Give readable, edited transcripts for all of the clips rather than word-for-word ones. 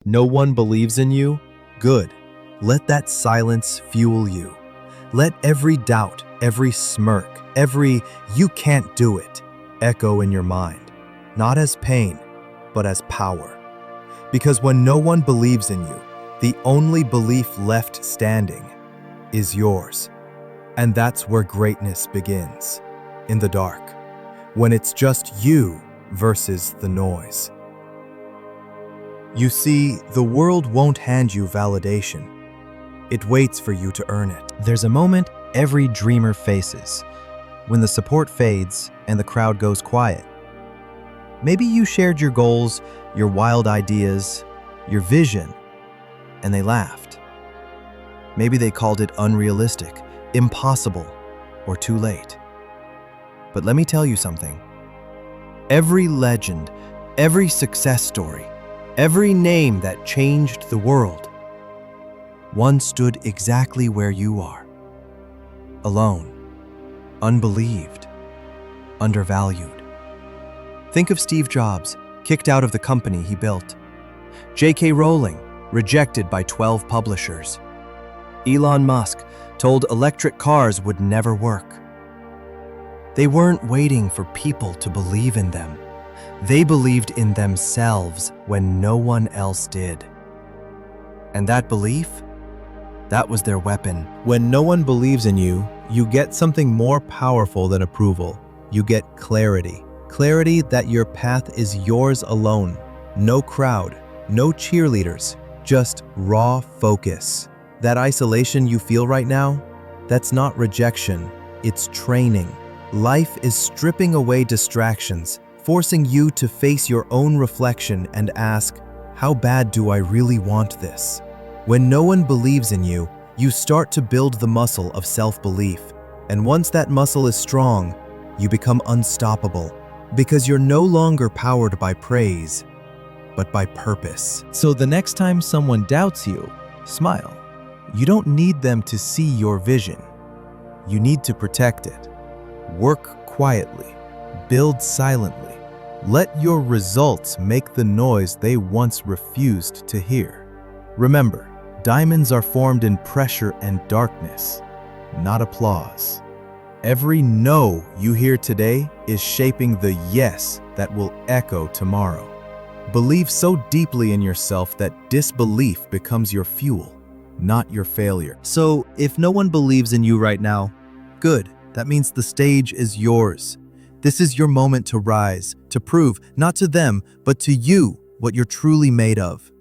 No one believes in you? Good. Let that silence fuel you. Let every doubt, every smirk, every "you can't do it" echo in your mind, not as pain, but as power. Because when no one believes in you, the only belief left standing is yours. And that's where greatness begins, in the dark, when it's just you versus the noise. You see, the world won't hand you validation. It waits for you to earn it. There's a moment every dreamer faces, when the support fades and the crowd goes quiet. Maybe you shared your goals, your wild ideas, your vision, and they laughed. Maybe they called it unrealistic, impossible, or too late. But let me tell you something. Every legend, every success story, every name that changed the world, one stood exactly where you are. Alone, unbelieved, undervalued. Think of Steve Jobs, kicked out of the company he built. J.K. Rowling, rejected by 12 publishers. Elon Musk, told electric cars would never work. They weren't waiting for people to believe in them. They believed in themselves when no one else did. And that belief? That was their weapon. When no one believes in you, you get something more powerful than approval. You get clarity. Clarity that your path is yours alone. No crowd, no cheerleaders, just raw focus. That isolation you feel right now, that's not rejection, it's training. Life is stripping away distractions, forcing you to face your own reflection and ask, how bad do I really want this? When no one believes in you, you start to build the muscle of self-belief. And once that muscle is strong, you become unstoppable because you're no longer powered by praise, but by purpose. So the next time someone doubts you, smile. You don't need them to see your vision. You need to protect it. Work quietly. Build silently. Let your results make the noise they once refused to hear. Remember, diamonds are formed in pressure and darkness, not applause. Every no you hear today is shaping the yes that will echo tomorrow. Believe so deeply in yourself that disbelief becomes your fuel, not your failure. So, if no one believes in you right now, good. That means the stage is yours. This is your moment to rise, to prove, not to them, but to you, what you're truly made of.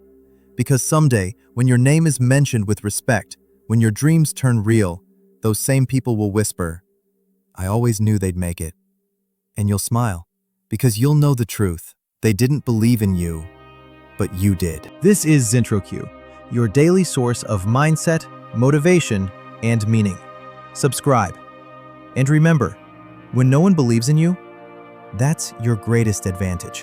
Because someday, when your name is mentioned with respect, when your dreams turn real, those same people will whisper, I always knew they'd make it. And you'll smile, because you'll know the truth. They didn't believe in you, but you did. This is ZentroQ, your daily source of mindset, motivation, and meaning. Subscribe. And remember, when no one believes in you, that's your greatest advantage.